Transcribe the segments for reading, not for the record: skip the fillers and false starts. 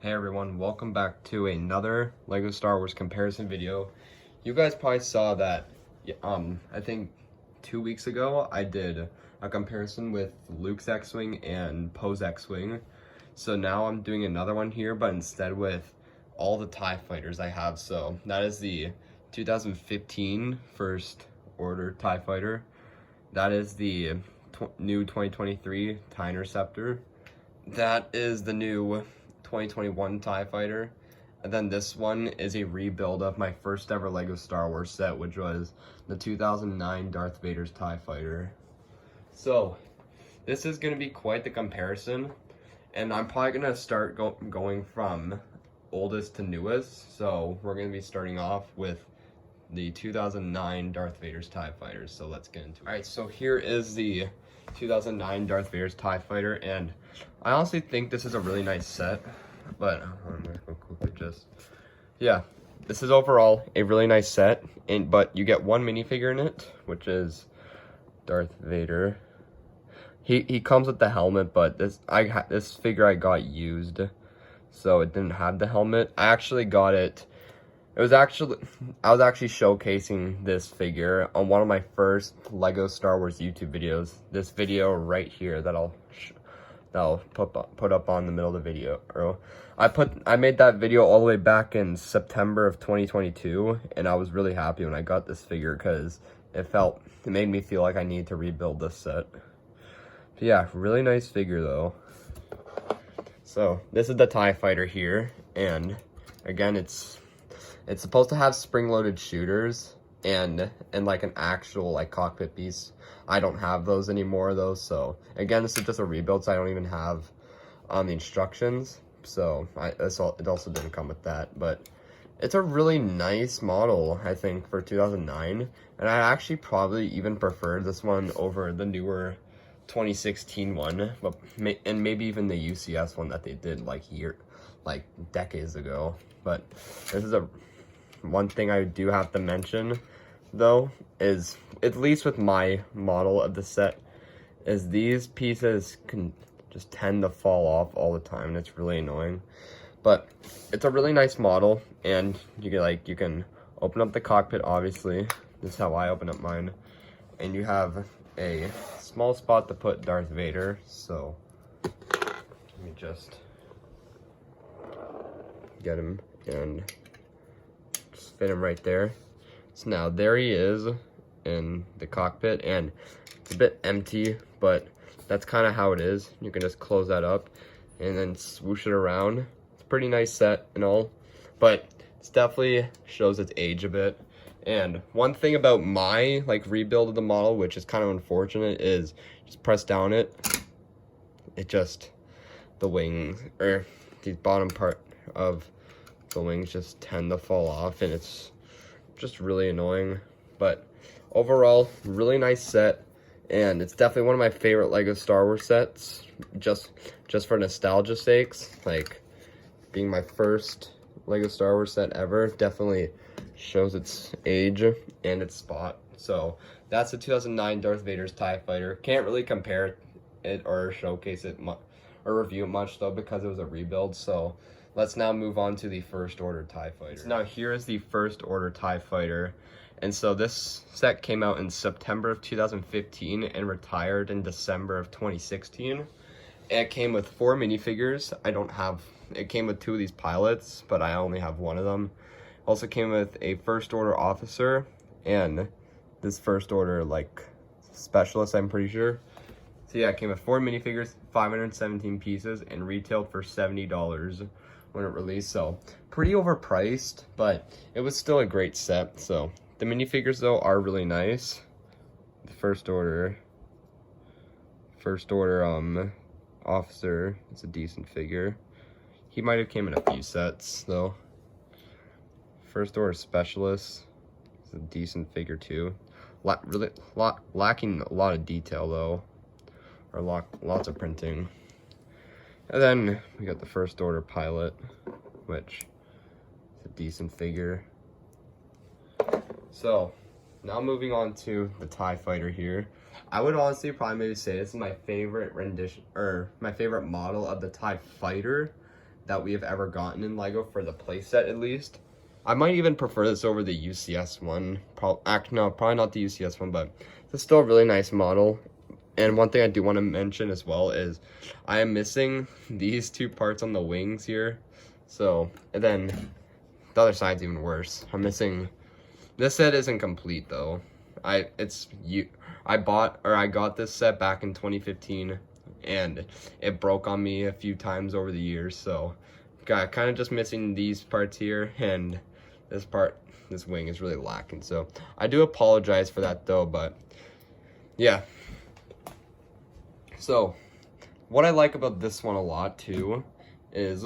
Hey everyone, welcome back to another LEGO Star Wars comparison video. You guys probably saw that, I think 2 weeks ago, I did a comparison with Luke's X-Wing and Poe's X-Wing. So now I'm doing another one here, but instead with all the TIE fighters I have. So that is the 2015 First Order TIE Fighter. That is the new 2023 TIE Interceptor. That is the new 2021 TIE Fighter. And then this one is a rebuild of my first ever LEGO Star Wars set, which was the 2009 Darth Vader's TIE Fighter. So, this is going to be quite the comparison. And I'm probably going to start going from oldest to newest. So, we're going to be starting off with the 2009 Darth Vader's TIE Fighter. So, let's get into it. Alright, so here is the 2009 Darth Vader's TIE Fighter, and I honestly think this is a really nice set, but I'm gonna go quickly this is overall a really nice set, but you get one minifigure in it, which is Darth Vader. He comes with the helmet, but this figure I got used, so it didn't have the helmet. I actually got it. I was actually showcasing this figure on one of my first LEGO Star Wars YouTube videos. This video right here that I'll put up on the middle of the video. I made that video all the way back in September of 2022, and I was really happy when I got this figure because it made me feel like I needed to rebuild this set. But yeah, really nice figure though. So this is the TIE Fighter here, and again it's supposed to have spring-loaded shooters and like an actual like cockpit piece. I don't have those anymore though, so again this is just a rebuild, so I don't even have the instructions. So it also didn't come with that, but it's a really nice model, I think, for 2009, and I actually probably even prefer this one over the newer 2016 one, and maybe even the UCS one that they did like decades ago. But this is one thing I do have to mention though, is at least with my model of the set, is these pieces can just tend to fall off all the time, and it's really annoying. But it's a really nice model, and you can open up the cockpit. Obviously, this is how I open up mine, and you have a small spot to put Darth Vader. So let me just get him and just fit him right there. So now there he is in the cockpit, and it's a bit empty, but that's kind of how it is. You can just close that up and then swoosh it around. It's a pretty nice set and all, but it definitely shows its age a bit. And one thing about my rebuild of the model, which is kind of unfortunate, is just press down the wings, or the bottom part of the wings just tend to fall off, and it's just really annoying. But overall, really nice set, and it's definitely one of my favorite LEGO Star Wars sets, just for nostalgia sakes. Like, being my first LEGO Star Wars set ever, definitely shows its age and its spot. So that's the 2009 Darth Vader's TIE Fighter. Can't really compare it or showcase it or review it much though, because it was a rebuild. So let's now move on to the First Order TIE Fighter. So now here is the First Order TIE Fighter. And so this set came out in September of 2015 and retired in December of 2016. It came with 4 minifigures. It came with 2 of these pilots, but I only have 1 of them. Also came with a First Order officer and this First Order specialist, I'm pretty sure. So yeah, it came with 4 minifigures, 517 pieces, and retailed for $70 when it released. So pretty overpriced, but it was still a great set. So the minifigures though are really nice. The First Order officer is a decent figure. He might have came in a few sets though. First Order specialist is a decent figure too. Lacking a lot of detail though, or lots of printing. And then we got the First Order pilot, which is a decent figure. So now moving on to the TIE Fighter here. I would honestly probably maybe say this is my favorite rendition, or my favorite model of the TIE Fighter, that we have ever gotten in LEGO for the playset, at least. I might even prefer this over the UCS one. No, probably not the UCS one, but it's still a really nice model. And one thing I do want to mention as well is I am missing these two parts on the wings here. So, and then the other side's even worse. I'm missing, this set isn't complete though. I got this set back in 2015 and it broke on me a few times over the years. So, got kind of just missing these parts here, and this wing is really lacking. So, I do apologize for that though, but yeah. So, what I like about this one a lot too is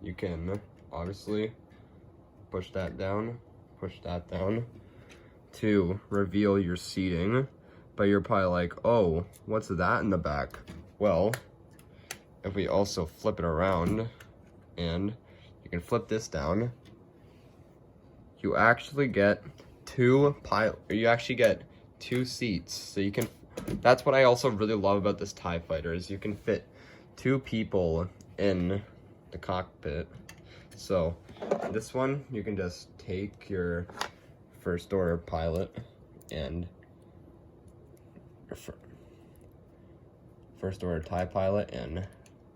you can obviously push that down to reveal your seating, but you're probably like, oh, what's that in the back? Well, if we also flip it around and you can flip this down, you actually get two seats. So you can, that's what I also really love about this TIE Fighter, is you can fit two people in the cockpit. So this one, you can just take your first order pilot and first order TIE pilot and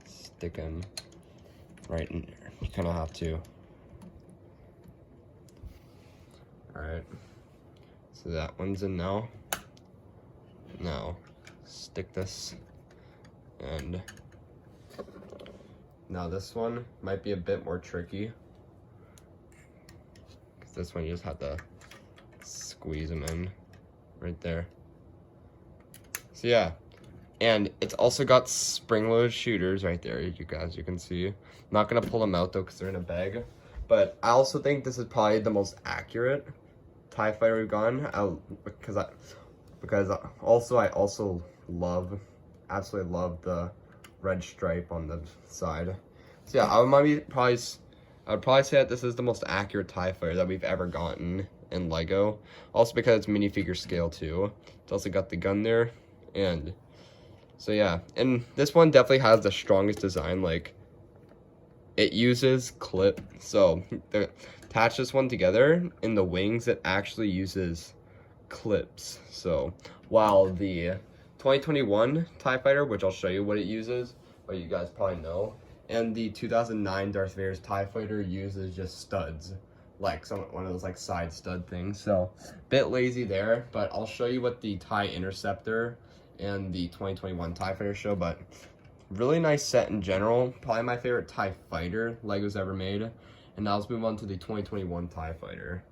stick him right in there. You kind of have to. Alright, so that one's in now. Now, stick this, and now this one might be a bit more tricky, because this one you just have to squeeze them in right there. So yeah, and it's also got spring-loaded shooters right there, you can see. I'm not gonna pull them out though because they're in a bag, but I also think this is probably the most accurate TIE Fighter we've gotten, because I also absolutely love the red stripe on the side. So yeah, I would probably say that this is the most accurate TIE Fighter that we've ever gotten in LEGO. Also because it's minifigure scale too. It's also got the gun there, and so yeah. And this one definitely has the strongest design. Like, it uses clip, so to attach this one together in the wings, it actually uses clips. So while the 2021 TIE Fighter, which I'll show you what it uses, but you guys probably know, and the 2009 Darth Vader's TIE Fighter uses just studs, like one of those like side stud things. So bit lazy there, but I'll show you what the TIE Interceptor and the 2021 TIE Fighter show. But really nice set in general, probably my favorite TIE Fighter LEGO's ever made. And now let's move on to the 2021 TIE Fighter.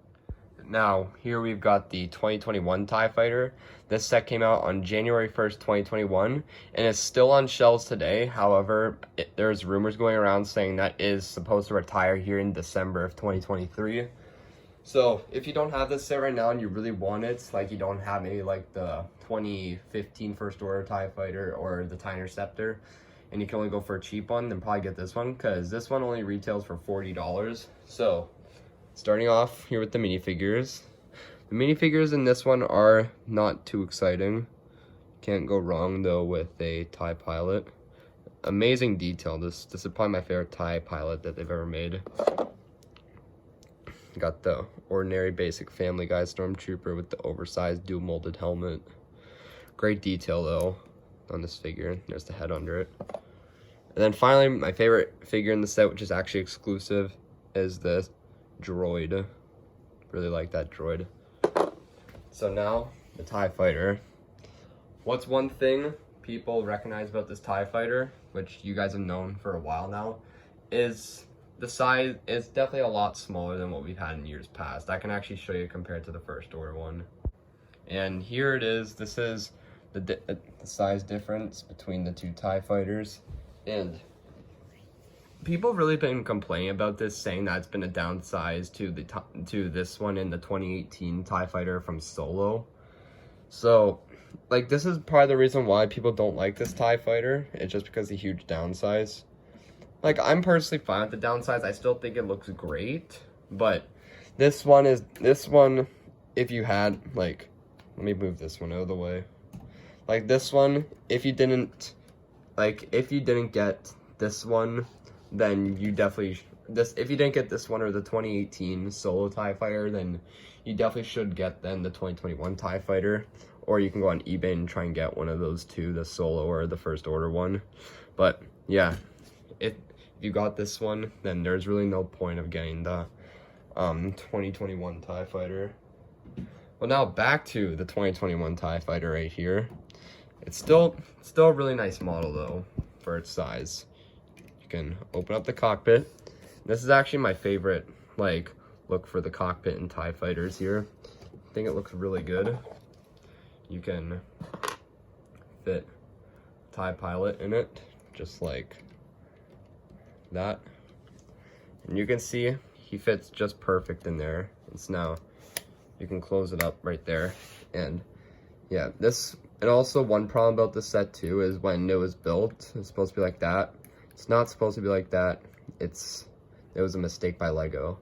Now, here we've got the 2021 TIE Fighter. This set came out on January 1st, 2021, and it's still on shelves today. However, there's rumors going around saying that is supposed to retire here in December of 2023. So, if you don't have this set right now and you really want it, like you don't have maybe like the 2015 First Order TIE Fighter or the TIE Interceptor, and you can only go for a cheap one, then probably get this one, because this one only retails for $40. So, starting off here with the minifigures. The minifigures in this one are not too exciting. Can't go wrong though with a TIE pilot. Amazing detail. This is probably my favorite TIE pilot that they've ever made. Got the ordinary basic Family Guy Stormtrooper with the oversized dual molded helmet. Great detail though on this figure. There's the head under it. And then finally, my favorite figure in the set, which is actually exclusive, is this droid. Really like that droid. So now, the TIE Fighter. What's one thing people recognize about this TIE Fighter, which you guys have known for a while now, is the size is definitely a lot smaller than what we've had in years past. I can actually show you compared to the First Order one. And here it is. This is the size difference between the two TIE Fighters. And people really been complaining about this, saying that it's been a downsize to this one in the 2018 TIE Fighter from Solo. So, like, this is probably the reason why people don't like this TIE Fighter. It's just because of the huge downsize. Like, I'm personally fine with the downsize. I still think it looks great. But this one, if you had, like, let me move this one out of the way. Like, this one, if you didn't get this one then you definitely if you didn't get this one or the 2018 Solo TIE Fighter, then you definitely should get then the 2021 TIE Fighter, or you can go on eBay and try and get one of those two, the Solo or the First Order one. But yeah, if you got this one, then there's really no point of getting the 2021 TIE Fighter. Well, now back to the 2021 TIE Fighter right here. It's still a really nice model though for its size. You can open up the cockpit. This is actually my favorite like look for the cockpit in TIE Fighters here. I think it looks really good. You can fit TIE Pilot in it just like that, and you can see he fits just perfect in there. It's now you can close it up right there. And yeah, this, and also one problem about this set too is when it was built, it's supposed to be like that. It's not supposed to be like that. It was a mistake by Lego.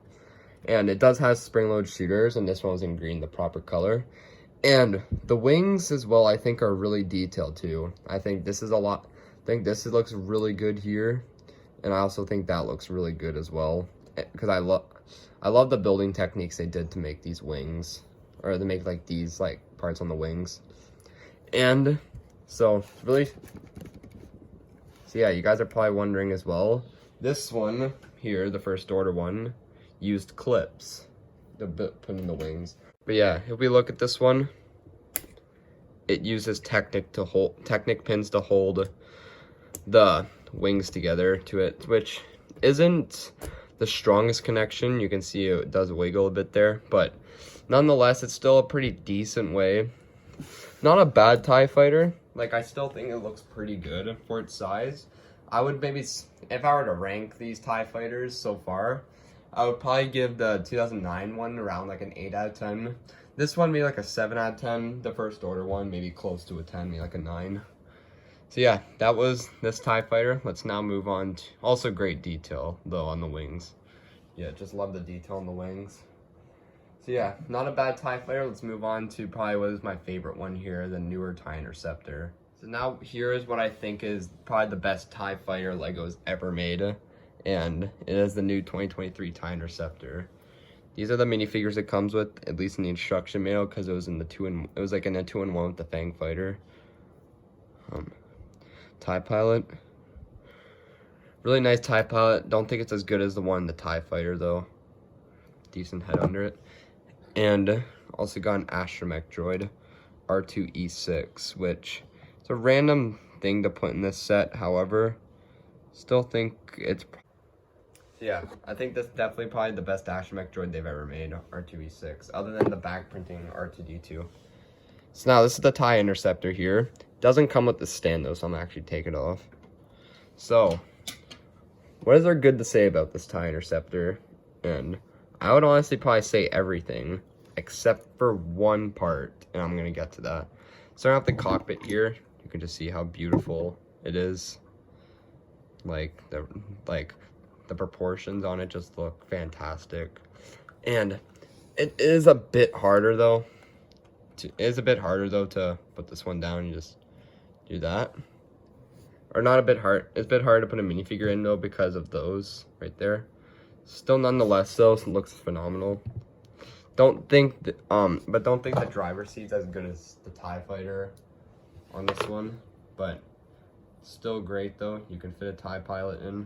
And it does have spring-loaded shooters, and this one was in green, the proper color. And the wings as well, I think, are really detailed too. I think this is looks really good here, and I also think that looks really good as well, because I love the building techniques they did to make these wings, or to make like these like parts on the wings. And so yeah, you guys are probably wondering as well, this one here, the First Order one, used clips to put in the wings. But yeah, if we look at this one, it uses Technic pins to hold the wings together to it, which isn't the strongest connection. You can see it does wiggle a bit there, but nonetheless, it's still a pretty decent way. Not a bad TIE Fighter. Like, I still think it looks pretty good for its size. I would maybe, if I were to rank these TIE Fighters so far, I would probably give the 2009 one around like an 8 out of 10. This one maybe like a 7 out of 10. The First Order one maybe close to a 10, maybe like a 9. So yeah, that was this TIE Fighter. Let's now move on to, also great detail though on the wings. Yeah, just love the detail on the wings. So yeah, not a bad TIE Fighter. Let's move on to probably what is my favorite one here, the newer TIE Interceptor. So now here is what I think is probably the best TIE Fighter Lego's ever made, and it is the new 2023 TIE Interceptor. These are the minifigures it comes with, at least in the instruction manual, because it was in the it was like in a 2-in-1 with the Fang Fighter. TIE Pilot. Really nice TIE Pilot. Don't think it's as good as the one in the TIE Fighter though. Decent head under it. And also got an astromech droid, R2E6, which is a random thing to put in this set. However, still think it's... Yeah, I think that's definitely probably the best astromech droid they've ever made, R2E6, other than the back printing R2D2. So now this is the TIE Interceptor here. Doesn't come with the stand though, so I'm gonna actually take it off. So, what is there good to say about this TIE Interceptor? And I would honestly probably say everything, except for one part, and I'm gonna get to that. Starting off the cockpit here, you can just see how beautiful it is. Like the proportions on it just look fantastic. And it is a bit harder though. To put this one down and just do that. Or not a bit hard. It's a bit hard to put a minifigure in though because of those right there. Still, nonetheless, though, it looks phenomenal. Don't think the driver's seat's as good as the TIE Fighter on this one, but still great though. You can fit a TIE Pilot in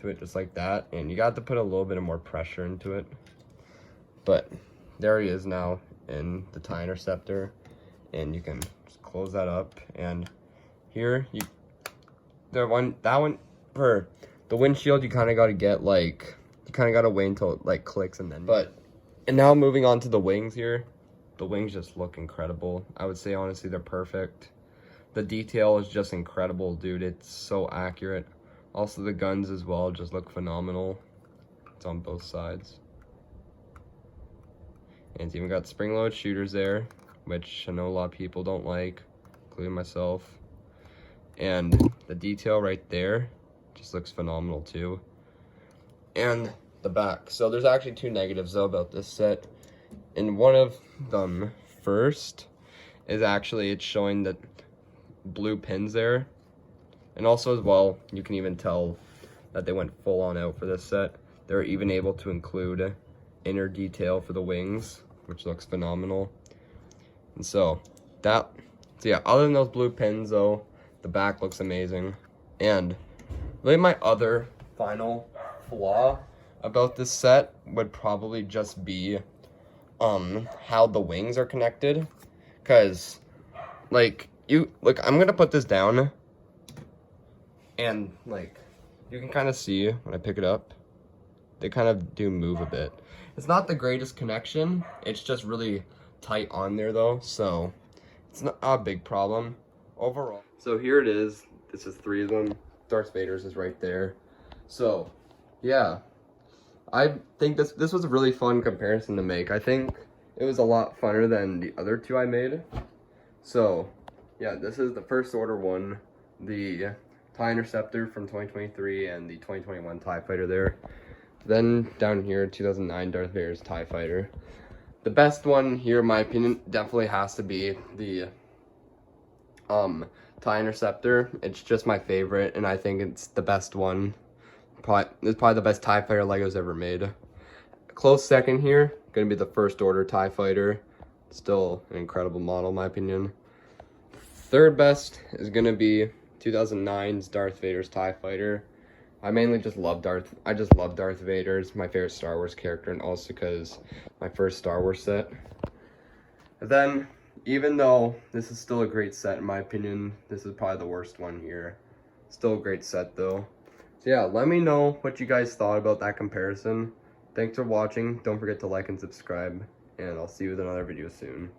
to it just like that, and you got to put a little bit of more pressure into it. But there he is now in the TIE Interceptor, and you can just close that up. And here that one for the windshield, you kind of got to get like, you kind of got to wait until it like clicks and then. And now moving on to the wings here. The wings just look incredible. I would say honestly they're perfect. The detail is just incredible, dude. It's so accurate. Also the guns as well just look phenomenal. It's on both sides. And it's even got spring-loaded shooters there, which I know a lot of people don't like, including myself. And the detail right there just looks phenomenal too. And the back. So there's actually two negatives though about this set. And one of them first is actually it's showing the blue pins there. And also as well, you can even tell that they went full on out for this set. They're even able to include inner detail for the wings, which looks phenomenal. And so yeah, other than those blue pins though, the back looks amazing. And really my other final flaw about this set would probably just be how the wings are connected. Cause like I'm gonna put this down and like you can kind of see when I pick it up, they kind of do move a bit. It's not the greatest connection, it's just really tight on there though, so it's not a big problem overall. So here it is. This is 3 of them. Darth Vader's is right there. So yeah, I think this was a really fun comparison to make. I think it was a lot funner than the other 2 I made. So yeah, this is the First Order one, the TIE Interceptor from 2023 and the 2021 TIE Fighter there. Then down here, 2009 Darth Vader's TIE Fighter. The best one here, in my opinion, definitely has to be the TIE Interceptor. It's just my favorite, and I think it's the best one. It's probably the best TIE Fighter Lego's ever made. Close second here, gonna be the First Order TIE Fighter. Still an incredible model, in my opinion. Third best is gonna be 2009's Darth Vader's TIE Fighter. I mainly just love Darth Vader. It's my favorite Star Wars character, and also because my first Star Wars set. And then, even though this is still a great set in my opinion, this is probably the worst one here. Still a great set though. So yeah, let me know what you guys thought about that comparison. Thanks for watching. Don't forget to like and subscribe, and I'll see you with another video soon.